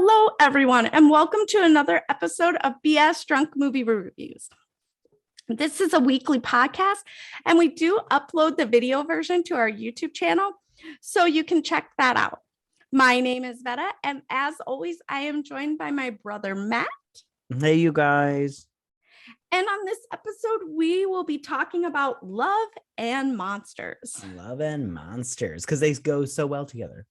Hello, everyone, and welcome to another episode of BS Drunk Movie Reviews. This is a weekly podcast, and we do upload the video version to our YouTube channel, so you can check that out. My name is Vetta, and as always, I am joined by my brother, Matt. Hey, you guys. And on this episode, we will be talking about love and monsters. Love and monsters, because they go so well together.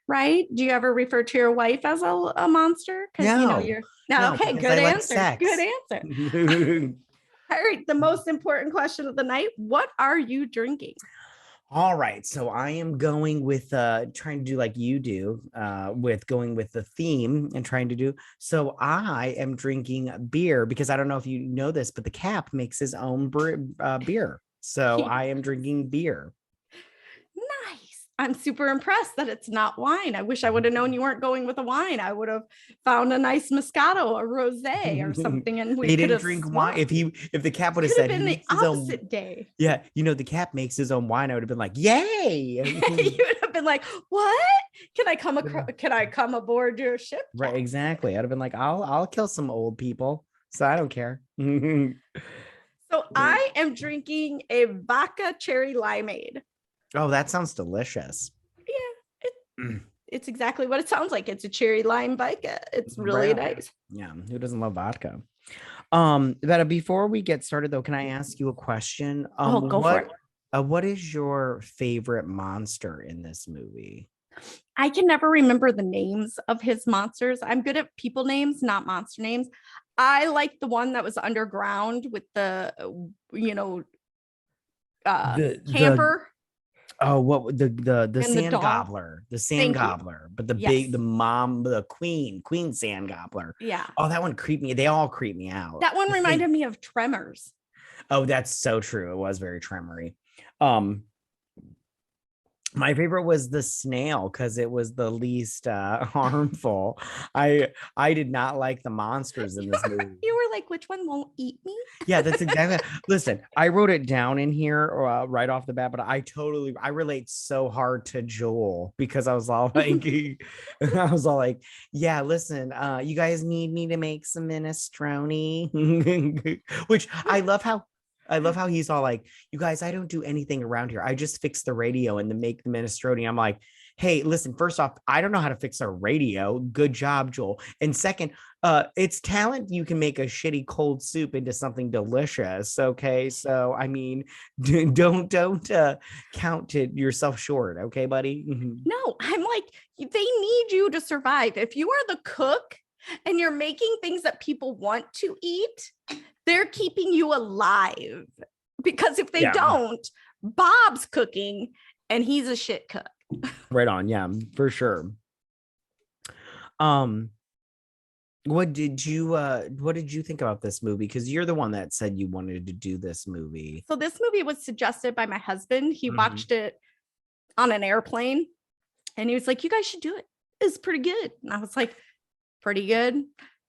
Right? Do you ever refer to your wife as a monster? No. You're okay. Good answer. Like good answer. All right. The most important question of the night. What are you drinking? All right. So I am going with trying to do like you do, with going with the theme and trying to do. So I am drinking beer because I don't know if you know this, but the Cap makes his own beer. So I am drinking beer. Nice. I'm super impressed that it's not wine. I wish I would have known you weren't going with a wine. I would have found a nice Moscato or Rosé or something, and we didn't drink wine. If the Cap would have said been the opposite day. Yeah, the Cap makes his own wine. I would have been like, "Yay!" You would have been like, "What? Can I come aboard your ship?" Right, exactly. I'd have been like, "I'll kill some old people, so I don't care." So I am drinking a vodka cherry limeade. Oh, that sounds delicious. Yeah, it's exactly what it sounds like. It's a cherry lime vodka. It's really nice. Yeah, who doesn't love vodka? Vetta, before we get started though, can I ask you a question? Go for it. What is your favorite monster in this movie? I can never remember the names of his monsters. I'm good at people names, not monster names. I like the one that was underground with the camper. What the sand gobbler, but the queen sand gobbler. Yeah. Oh, that one creeped me. They all creep me out. That one reminded me of Tremors. Oh, that's so true. It was very tremory. My favorite was the snail because it was the least harmful. I did not like the monsters in this movie. You were like, which one won't eat me? Yeah, that's exactly. Listen, I wrote it down in here right off the bat, but I relate so hard to Joel because I was all like, yeah, listen, you guys need me to make some minestrone, which I love how he's all like, you guys, I don't do anything around here. I just fix the radio and then make the minestrone. I'm like, hey, listen, first off, I don't know how to fix a radio. Good job, Joel. And second, it's talent. You can make a shitty cold soup into something delicious. Okay. So, I mean, don't count yourself short. Okay, buddy. No, I'm like, they need you to survive. If you are the cook and you're making things that people want to eat, they're keeping you alive, because if they don't, Bob's cooking and he's a shit cook. Right on. Yeah, for sure. What did you think about this movie? Because you're the one that said you wanted to do this movie. So this movie was suggested by my husband. He watched it on an airplane and he was like, you guys should do it. It's pretty good. And I was like, pretty good.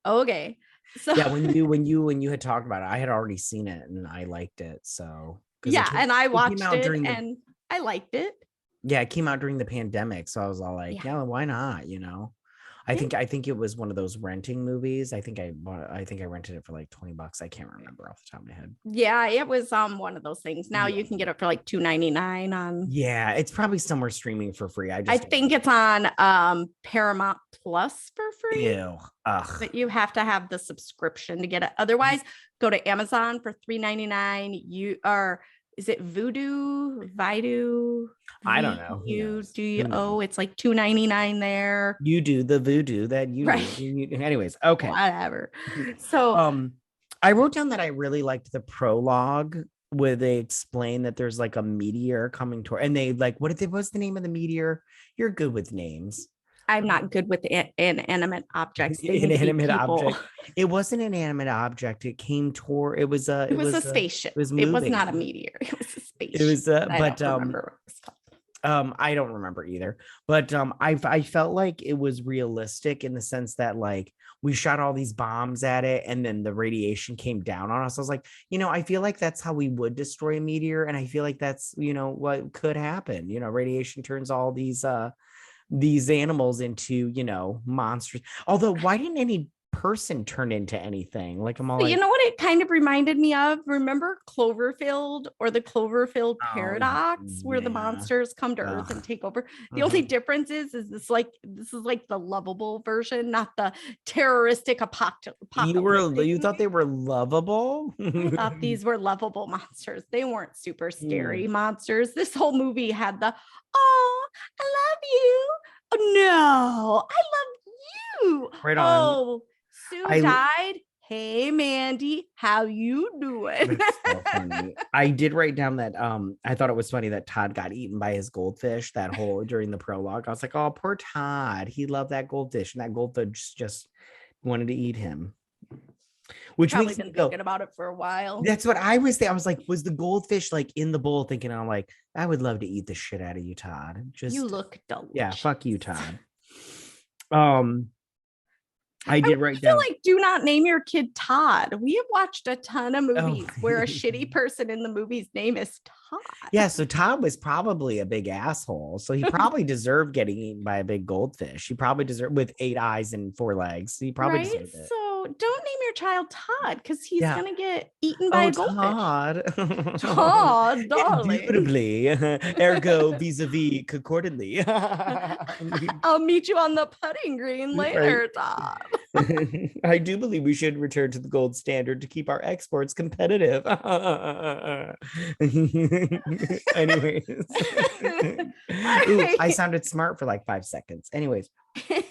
Okay. So yeah, when you had talked about it, I had already seen it and I liked it. So yeah, and I watched it and I liked it. Yeah, it came out during the pandemic, so I was all like, yeah why not? I think it was one of those renting movies. I think I rented it for like $20. I can't remember off the top of my head. Yeah, it was one of those things. Now you can get it for like $2.99 on. Yeah, it's probably somewhere streaming for free. I think it's on Paramount Plus for free. Ew. Ugh. But you have to have the subscription to get it. Otherwise, go to Amazon for $3.99. Is it Vidu? I don't know. It's like $2.99 there. You do the voodoo that you right. Anyways, okay. Whatever. So I wrote down that I really liked the prologue where they explain that there's like a meteor coming toward, and they like, what's the name of the meteor? You're good with names. I'm not good with inanimate objects. Inanimate object. It wasn't an inanimate object. It came toward. It was a spaceship. It was not a meteor. It was a spaceship. It was I don't remember what it was called. I don't remember either. But I felt like it was realistic in the sense that like we shot all these bombs at it and then the radiation came down on us. I was like, I feel like that's how we would destroy a meteor, and I feel like that's what could happen. Radiation turns all these these animals into, monsters. Although, why didn't any person turn into anything? Like, I'm all You like, know what it kind of reminded me of? Remember Cloverfield or the Cloverfield oh, paradox, where the yeah. monsters come to Earth and Ugh. take over? The only difference is this is like the lovable version, not the terroristic apocalyptic. You thought they were lovable? I thought these were lovable monsters. They weren't super scary monsters. This whole movie had the, oh, I love you. Oh, no, I love you. Right on. Oh, Sue died. Hey, Mandy, how you doing? It's so funny. I did write down that I thought it was funny that Todd got eaten by his goldfish that whole during the prologue. I was like, oh, poor Todd. He loved that goldfish, and that goldfish just wanted to eat him. Which Probably makes been me go, thinking about it for a while. that's what I was thinking. I was like, was the goldfish like in the bowl thinking, I'm like, I would love to eat the shit out of you, Todd. Just you look delicious. Yeah, fuck you, Todd. I did write feel down. like do not name your kid Todd. We have watched a ton of movies where a shitty person in the movie's name is Todd. Yeah, so Todd was probably a big asshole. So he probably deserved getting eaten by a big goldfish. He probably deserved with 8 eyes and 4 legs. He probably deserved it. So don't name your child Todd because he's gonna get eaten by a goldfish. Todd. Todd, darling. Indubitably. Ergo vis-a-vis concordantly. I'll meet you on the putting green later, Todd. I do believe we should return to the gold standard to keep our exports competitive. Anyways. Ooh, I sounded smart for like 5 seconds. Anyways. All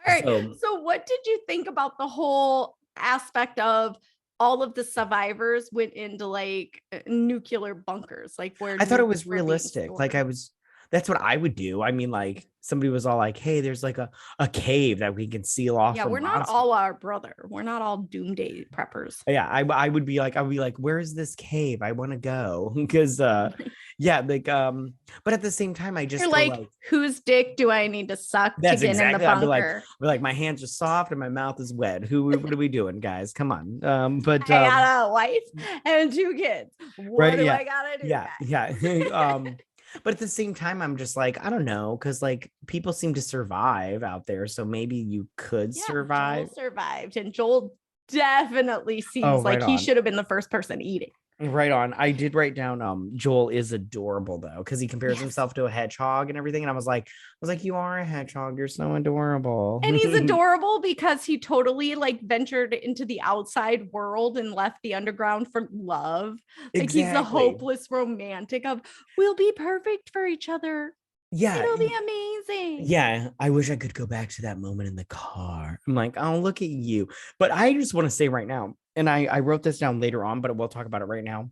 right. So what did you think about the whole aspect of all of the survivors went into like nuclear bunkers? Like where I thought it was realistic. Like that's what I would do. I mean, like somebody was all like, hey, there's like a cave that we can seal off. Yeah, we're not all our brother. We're not all doomsday preppers. Yeah, I would be like, where is this cave? I want to go. Because yeah, like but at the same time, I just You're like, whose dick do I need to suck to get in the bunker? I'd be like, my hands are soft and my mouth is wet. What are we doing, guys? Come on. But I got a wife and 2 kids. What do I gotta do? Yeah. But at the same time, I'm just like, I don't know, because like people seem to survive out there. So maybe you could survive. Joel survived, and Joel definitely seems like he should have been the first person eating. Right on. I did write down Joel is adorable though, because he compares himself to a hedgehog and everything. And I was like, you are a hedgehog. You're so adorable. And he's adorable because he totally like ventured into the outside world and left the underground for love. Like he's the hopeless romantic of we'll be perfect for each other. Yeah, it'll be amazing. Yeah, I wish I could go back to that moment in the car. I'm like, oh, look at you. But I just want to say right now, and I wrote this down later on, but we'll talk about it right now.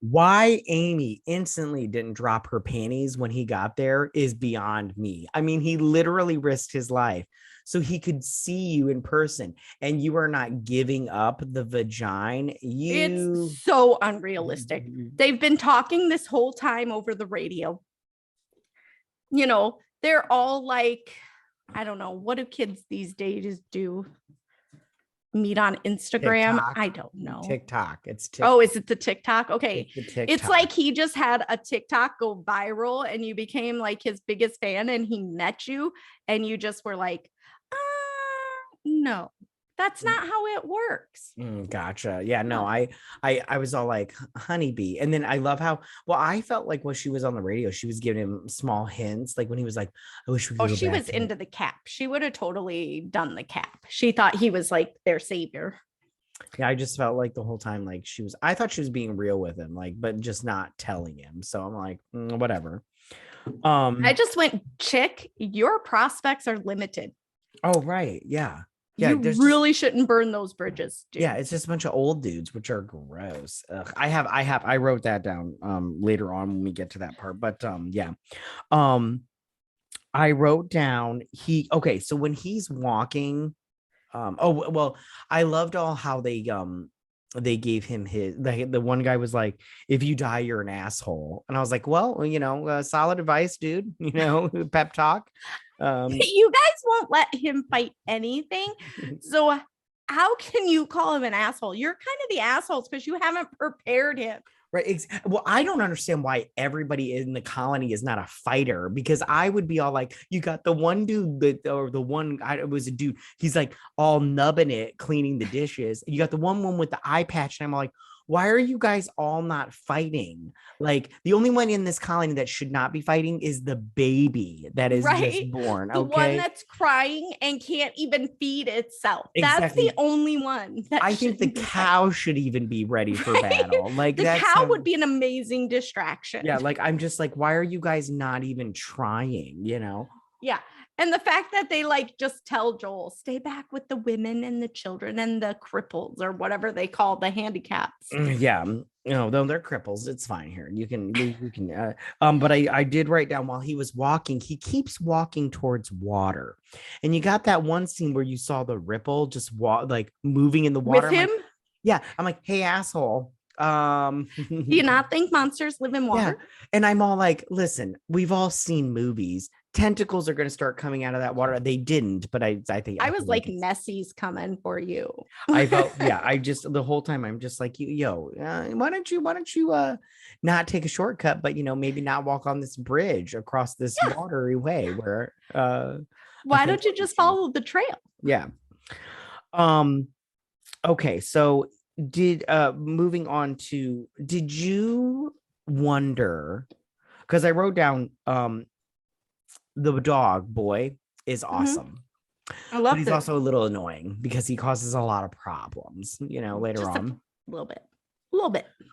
Why Aimee instantly didn't drop her panties when he got there is beyond me. I mean, he literally risked his life so he could see you in person, and you are not giving up the vagina. It's so unrealistic. They've been talking this whole time over the radio. You know, they're all like, I don't know, what do kids these days do? Meet on Instagram? TikTok. I don't know. TikTok. It's TikTok. Oh, is it the TikTok? Okay. It's like he just had a TikTok go viral and you became like his biggest fan and he met you and you just were like, no, that's not how it works. Gotcha. Yeah, no, I was all like honeybee. And then I love how, well, I felt like when she was on the radio, she was giving him small hints. Like when he was like, I wish we could go she back was into the cap. She would have totally done the cap. She thought he was like their savior. Yeah, I just felt like the whole time, like I thought she was being real with him, like, but just not telling him. So I'm like, whatever. I just went, chick, your prospects are limited. Oh, right. Yeah. Yeah, you really shouldn't burn those bridges, dude. Yeah, it's just a bunch of old dudes, which are gross. Ugh. I wrote that down later on when we get to that part. But yeah. I wrote down so when he's walking, I loved all how they gave him the one guy was like, if you die, you're an asshole. And I was like, well, solid advice, dude, pep talk. You guys won't let him fight anything. So how can you call him an asshole? You're kind of the assholes because you haven't prepared him. Right. Well, I don't understand why everybody in the colony is not a fighter, because I would be all like, you got the one dude or the one, it was a dude. He's like all nubbing it, cleaning the dishes. You got the one with the eye patch. And I'm like, why are you guys all not fighting? Like the only one in this colony that should not be fighting is the baby that is just born. The okay. one that's crying and can't even feed itself. Exactly. That's the only one that I think the cow should even be ready for battle. Like the cow would be an amazing distraction. Yeah, like I'm just like, why are you guys not even trying, you know? Yeah. And the fact that they like just tell Joel, stay back with the women and the children and the cripples or whatever they call the handicaps. Yeah. No, though they're cripples. It's fine here. You can but I did write down while he was walking, he keeps walking towards water. And you got that one scene where you saw the ripple just like moving in the water. With him? Like, yeah. I'm like, hey, asshole. Do you not think monsters live in water? Yeah. And I'm all like, listen, we've all seen movies. Tentacles are going to start coming out of that water. They didn't, but I think I was like, Nessie's coming for you. I felt, yeah, I just the whole time I'm just like, why don't you not take a shortcut, but maybe not walk on this bridge across this watery way where why don't you just follow the trail? Yeah. Okay, so moving on to, did you wonder, because I wrote down the dog boy is awesome. I love but he's also a little annoying because he causes a lot of problems, later just on. A little bit.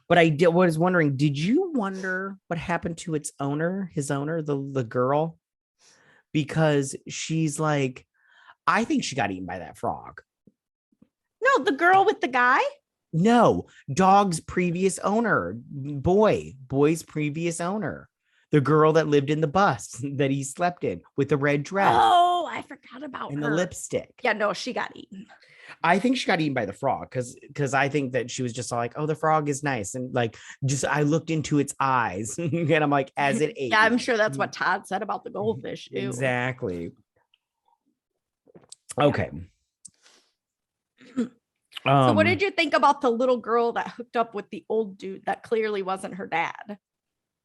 But I was wondering, did you wonder what happened to his owner, the girl? Because she's like, I think she got eaten by that frog. No, the girl with the guy? No, dog's previous owner, boy's previous owner. The girl that lived in the bus that he slept in with the red dress. Oh, I forgot about her. And the lipstick. Yeah, no, she got eaten. I think she got eaten by the frog because I think that she was just like, oh, the frog is nice. And like, just I looked into its eyes and I'm like, as it ate. Yeah, I'm sure that's what Todd said about the goldfish too. Exactly. Okay. So what did you think about the little girl that hooked up with the old dude that clearly wasn't her dad?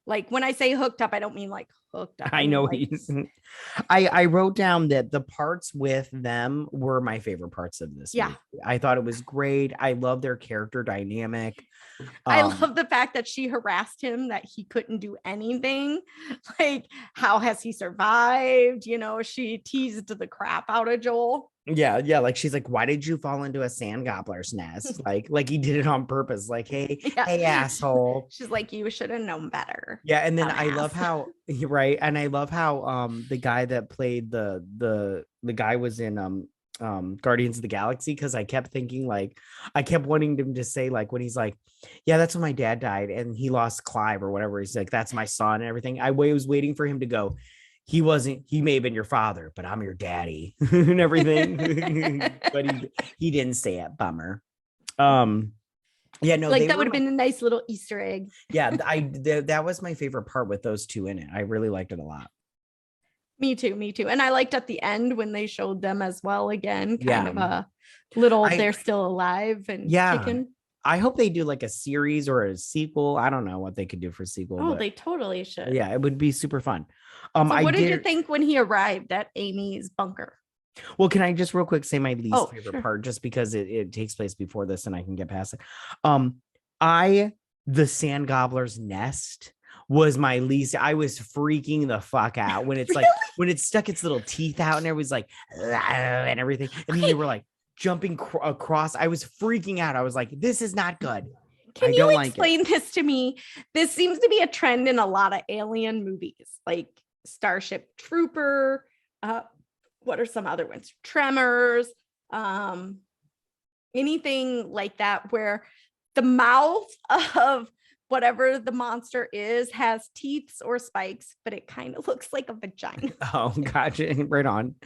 Like when I say hooked up, I don't mean like hooked up. I know he's. I wrote down that the parts with them were my favorite parts of this movie. I thought it was great. I love their character dynamic. I love the fact that she harassed him, that he couldn't do anything. Like, how has he survived? She teased the crap out of Joel. Yeah. Like she's like, why did you fall into a sand gobbler's nest? like he did it on purpose. Like, hey, asshole. She's like, you should have known better. Yeah, and then I love how right, and I love how the guy that played the guy was in Guardians of the Galaxy, because I kept thinking, like, I kept wanting him to say, like, when he's like, yeah, that's when my dad died and he lost Clive or whatever, he's like, that's my son and everything. I was waiting for him to go, he may have been your father, but I'm your daddy and everything. But he didn't say it. Bummer. Yeah, no, like that would have been a nice little Easter egg. Yeah, that was my favorite part with those two in it. I really liked it a lot. Me too. And I liked at the end when they showed them as well again, kind of a little, they're still alive and kicking. I hope they do like a series or a sequel. I don't know what they could do for a sequel. Oh, they totally should. Yeah, it would be super fun. So what did you think when he arrived at Aimee's bunker? Well, can I just real quick say my least favorite part, just because it takes place before this and I can get past it. The sand gobbler's nest was my least. I was freaking the fuck out when it's like when it stuck its little teeth out and it was like and everything, and then they were like jumping across. I was freaking out. I was like, this is not good. Can you explain this to me? This seems to be a trend in a lot of alien movies, like Starship Trooper. What are some other ones? Tremors, anything like that, where the mouth of whatever the monster has teeth or spikes, but it kind of looks like a vagina. Oh, gotcha. Right on.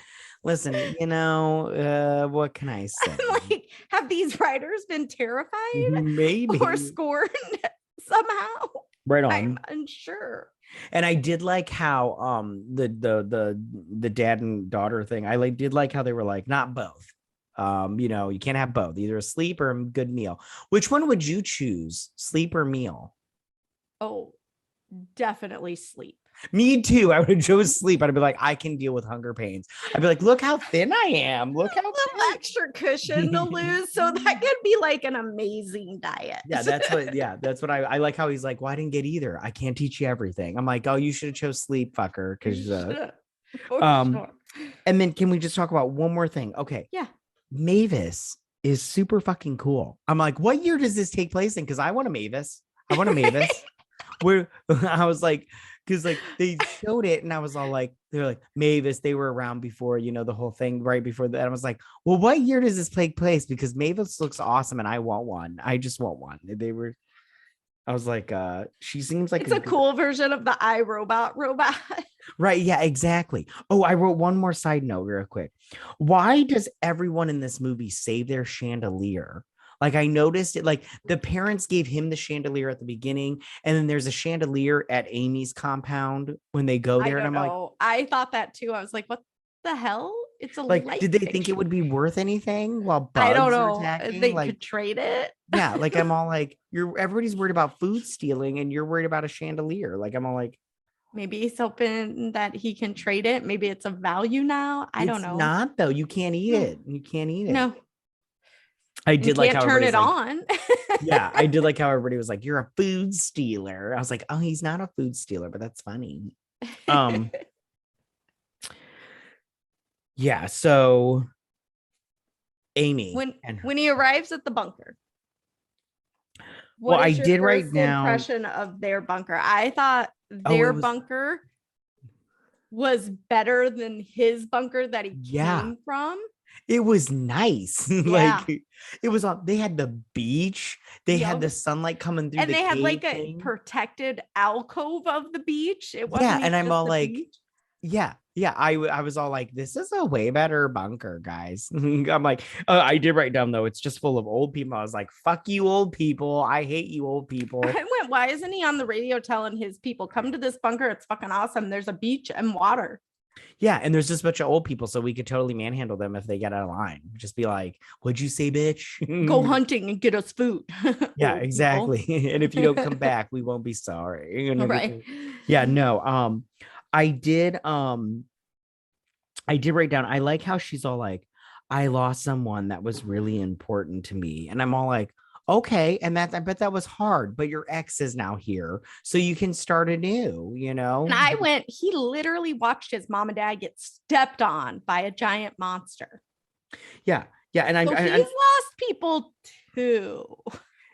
Listen, what can I say? Like, have these writers been terrified? Maybe. Or scorned somehow? Right on. I'm unsure. And I did like how the dad and daughter thing. I did like how they were like, not both. You can't have both, either a sleep or a good meal. Which one would you choose, sleep or meal? Oh, definitely sleep. Me too. I would have chose sleep. I'd be like, I can deal with hunger pains. I'd be like, look how thin I am. Look how A little thin. extra cushion to lose. So that could be like an amazing diet. Yeah, that's what I like how he's like, well, I didn't get either. I can't teach you everything. I'm like, oh, you should have chose sleep, fucker. Because Sure. and then can we just talk about one more thing? Okay. Yeah. Mavis is super fucking cool. I'm like, what year does this take place in? Because I want a Mavis. I want a Mavis. Where I was like, because like they showed it and I was all like, they're like Mavis, they were around before, the whole thing right before that. I was like, well, what year does this take place? Because Mavis looks awesome and I want one. I just want one. I was like, she seems like it's a cool version of the iRobot robot. Right. Yeah, exactly. Oh, I wrote one more side note real quick. Why does everyone in this movie save their chandelier? Like I noticed it, like the parents gave him the chandelier at the beginning, and then there's a chandelier at Aimee's compound when they go there. I don't and I'm know. I thought that too. I was like, what the hell? It's a like, light did they fixture. think it would be worth anything while bugs I don't are know. attacking? They Like, could trade it. yeah, like I'm all like, everybody's worried about food stealing and you're worried about a chandelier. Like I'm all like, Maybe he's hoping that he can trade it. Maybe it's of value now. I don't know. It's not though. You can't eat it. You can't eat it. No. I You did like can't how turn it everybody's on. yeah, I did like how everybody was like, you're a food stealer. I was like, oh, he's not a food stealer, but that's funny. Yeah, so Aimee. When he arrives at the bunker. Well, I did write first down impression of their bunker. I thought their bunker was better than his bunker that he came from. It was nice. Yeah. Like it was on. They had the beach. They had the sunlight coming through, and the they had like thing. A protected alcove of the beach. It wasn't. Yeah, and I'm all like, beach. yeah. I was all like, this is a way better bunker, guys. I'm like, I did write down though, it's just full of old people. I was like, fuck you, old people. I hate you, old people. I went, why isn't he on the radio telling his people, come to this bunker? It's fucking awesome. There's a beach and water. Yeah, and there's just a bunch of old people, so we could totally manhandle them if they get out of line. Just be like, what'd you say, bitch? Go hunting and get us food. Yeah, exactly. And if you don't come back, we won't be sorry. Right. Yeah, no. I did write down, I like how she's all like, I lost someone that was really important to me. And I'm all like, okay, and I bet that was hard, but your ex is now here, so you can start anew, And I went, he literally watched his mom and dad get stepped on by a giant monster. Yeah. And he's lost people too.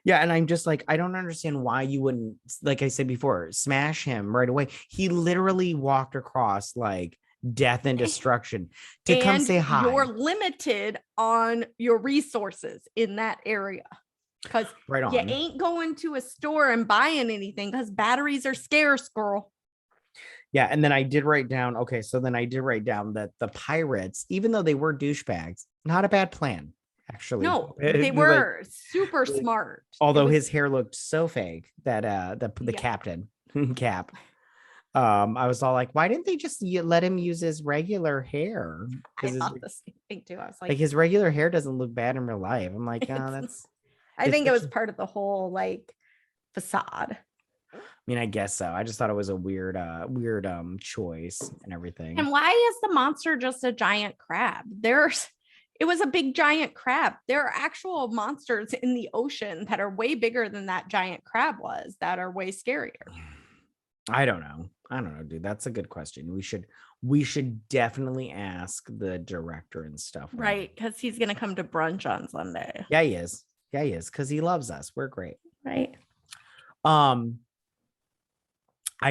Yeah, and I'm just like, I don't understand why you wouldn't, like I said before, smash him right away. He literally walked across like death and destruction to come say hi. You're limited on your resources in that area. Because you ain't going to a store and buying anything because batteries are scarce, girl. Yeah, and then I did write down, that the pirates, even though they were douchebags, not a bad plan, actually. No, they were super smart. Although his hair looked so fake that the captain, Cap, I was all like, why didn't they just let him use his regular hair? I thought the same thing too. I was like his regular hair doesn't look bad in real life. I'm like, that's... I think it was part of the whole like facade. I mean, I guess so. I just thought it was a weird choice and everything. And why is the monster just a giant crab? It was a big giant crab. There are actual monsters in the ocean that are way bigger than that giant crab was, that are way scarier. I don't know, dude. That's a good question. We should definitely ask the director and stuff. Right, because he's gonna come to brunch on Sunday. Yeah, he is. Because he loves us. We're great. Right. I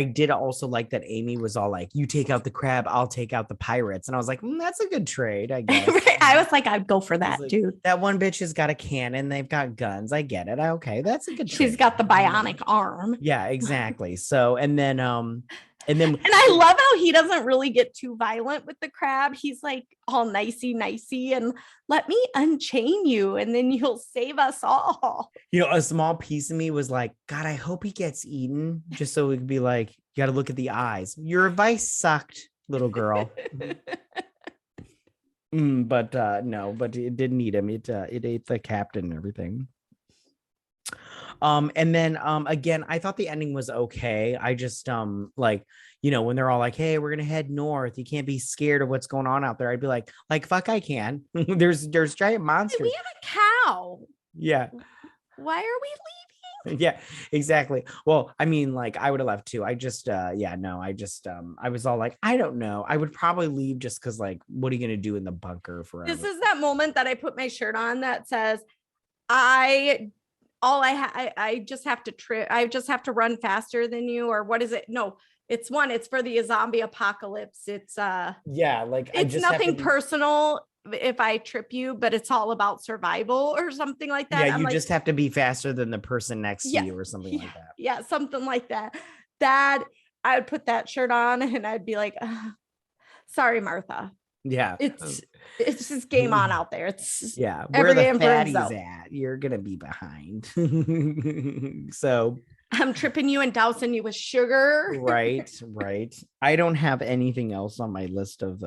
did also like that Aimee was all like, you take out the crab, I'll take out the pirates. And I was like, that's a good trade, I guess. I was like, I'd go for that, like, dude. That one bitch has got a cannon. They've got guns. I get it. Okay, that's a good trade. She's got the bionic arm. Yeah, exactly. So, and I love how he doesn't really get too violent with the crab. He's like all nicey and let me unchain you and then you'll save us all. A small piece of me was like, God, I hope he gets eaten, just so we could be like, you got to look at the eyes. Your advice sucked, little girl. But no, but it didn't eat him. It ate the captain and everything. And then again, I thought the ending was okay. I just like, you know, when they're all like, hey, we're gonna head north, you can't be scared of what's going on out there. I'd be like fuck, I can. There's giant monsters. We have a cow. Yeah. Why are we Yeah, exactly. Well, I mean, like I would have left too. I just yeah, no, I just I was all like, I don't know. I would probably leave just because like, what are you gonna do in the bunker forever? This is that moment that I put my shirt on that says, I just have to trip. I just have to run faster than you, or what is it? No, it's for the zombie apocalypse. It's yeah, like I it's just have to nothing be, personal if I trip you, but it's all about survival or something like that. yeah, I'm you like, just have to be faster than the person next to yeah, you or something yeah, like that. yeah, something like that. That I would put that shirt on and I'd be like, sorry, Martha. Yeah. It's just game on out there. It's Yeah, where every the game for fatties himself. at? You're gonna be behind. So I'm tripping you and dousing you with sugar. right, right. I don't have anything else on my list of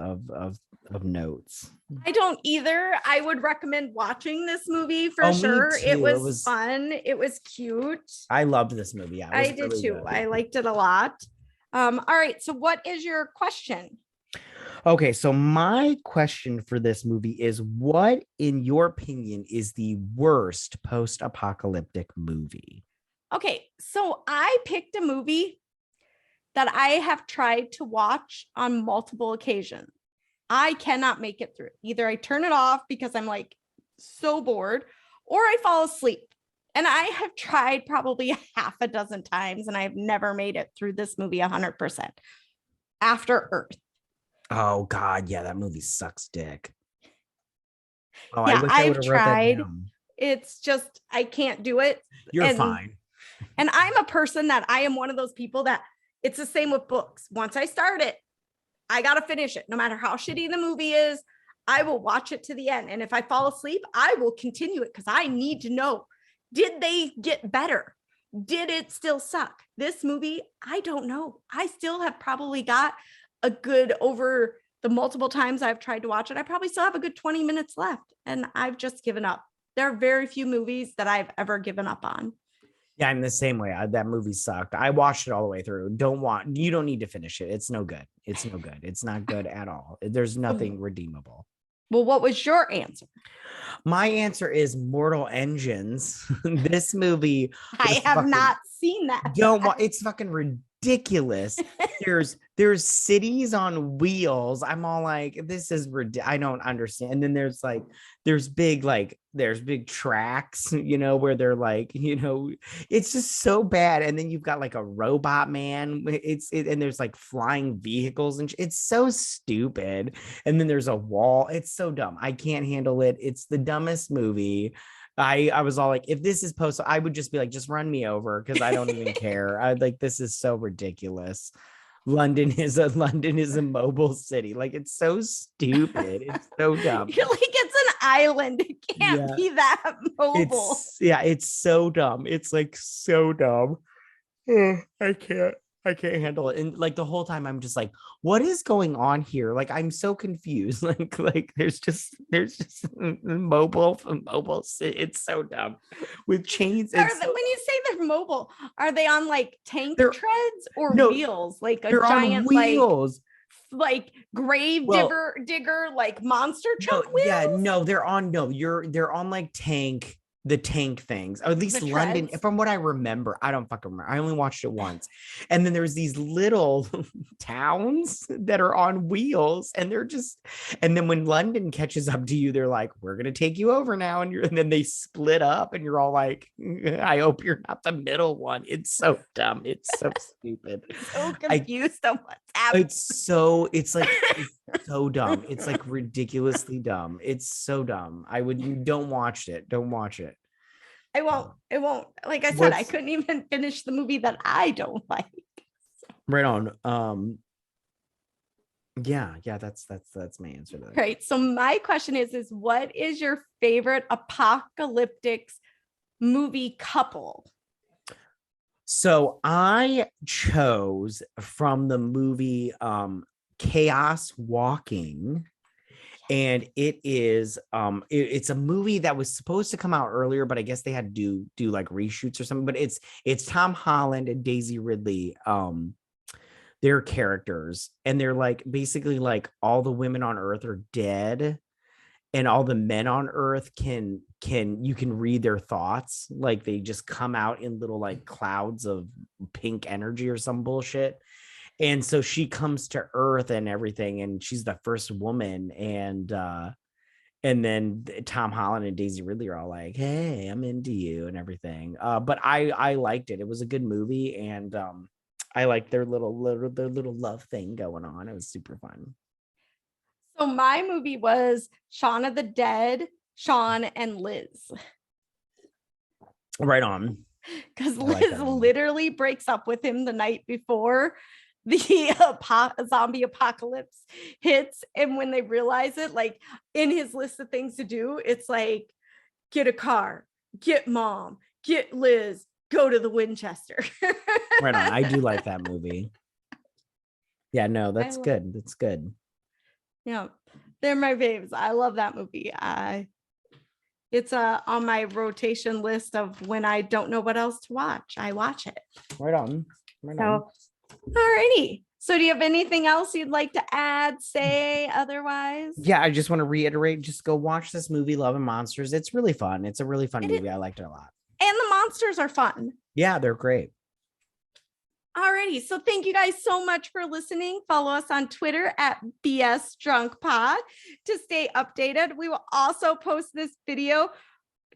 notes. I don't either. I would recommend watching this movie for Oh, me sure. It too. It was was. fun. It was cute. I loved this movie. Yeah, it I was did really too. good. I liked it a lot. All right. So what is your question? Okay, so my question for this movie is, what, in your opinion, is the worst post-apocalyptic movie? Okay. So I picked a movie that I have tried to watch on multiple occasions. I cannot make it through. Either I turn it off because I'm like so bored, or I fall asleep. And I have tried probably half a dozen times and I've never made it through this movie 100%. After Earth. Oh God, yeah, that movie sucks dick. Oh, I Yeah, wish I would I've have wrote that tried. down. It's just, I can't do it. You're And fine. I'm a person that I am one of those people that it's the same with books. Once I start it, I got to finish it. No matter how shitty the movie is, I will watch it to the end. And if I fall asleep, I will continue it because I need to know, did they get better? Did it still suck? This movie, I don't know. I still have probably got a good, over the multiple times I've tried to watch it, I probably still have a good 20 minutes left. And I've just given up. There are very few movies that I've ever given up on. Yeah, I'm the same way. That movie sucked. I watched it all the way through. You don't need to finish it. It's no good. It's no good. It's not good at all. There's nothing redeemable. Well, what was your answer? My answer is Mortal Engines. This movie I have not seen that. It's fucking ridiculous. There's cities on wheels. I'm all like, this is I don't understand. And then there's big tracks, you know, where they're like, you know, it's just so bad. And then you've got like a robot man. And there's like flying vehicles and it's so stupid. And then there's a wall. It's so dumb. I can't handle it. It's the dumbest movie. I was all like, if this is I would just be like, just run me over because I don't even care. I like, this is so ridiculous. London is a mobile city. Like, it's so stupid. It's so dumb. You're like, it's an island. It can't be that mobile. It's so dumb. It's like so dumb. I can't handle it. And like the whole time I'm just like, what is going on here? Like, I'm so confused. Like there's just mobile. It's so dumb with chains. When you say they're mobile, are they on like tank treads or wheels? Like a giant wheels. Like grave digger, like monster truck wheels? Yeah, no, they're on like the tank things, or at least London, from what I remember. I don't fucking remember. I only watched it once. And then there's these little towns that are on wheels, and then when London catches up to you, they're like, we're gonna take you over now, and then they split up, and you're all like, I hope you're not the middle one. It's so dumb. It's so stupid. So confused on what's happening. It's so dumb. It's like ridiculously dumb. It's so dumb. Don't watch it. Don't watch it. I won't. Like I said, I couldn't even finish the movie that I don't like. Right on. Yeah, that's my answer to that. Right. So my question is what is your favorite apocalyptic movie couple? So I chose from the movie Chaos Walking. And it is it's a movie that was supposed to come out earlier, but I guess they had to do like reshoots or something. But it's Tom Holland and Daisy Ridley, their characters, and they're like basically like all the women on Earth are dead, and all the men on Earth can you can read their thoughts, like they just come out in little like clouds of pink energy or some bullshit. And so she comes to Earth and everything, and she's the first woman. And then Tom Holland and Daisy Ridley are all like, "Hey, I'm into you," and everything. But I liked it. It was a good movie, and I liked their little love thing going on. It was super fun. So my movie was Shaun of the Dead, Shaun and Liz. Right on. Because Liz literally breaks up with him the night before the zombie apocalypse hits. And when they realize it, like in his list of things to do, it's like, get a car, get mom, get Liz, go to the Winchester. Right on. I do like that movie. Yeah, no, that's good. That's good. Yeah, they're my faves. I love that movie. It's on my rotation list of when I don't know what else to watch. I watch it. Right on. Alrighty. So do you have anything else you'd like to add, say, otherwise? Yeah, I just want to reiterate, just go watch this movie, Love and Monsters. It's really fun. It's a really fun movie. I liked it a lot. And the monsters are fun. Yeah, they're great. Alrighty, so thank you guys so much for listening. Follow us on Twitter at BS Drunk Pod to stay updated. We will also post this video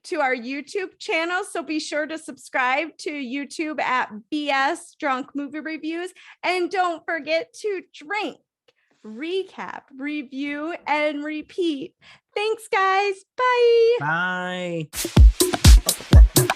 to our YouTube channel, so be sure to subscribe to YouTube at BS Drunk Movie Reviews. And don't forget to drink, recap, review, and repeat. Thanks, guys. Bye. Bye.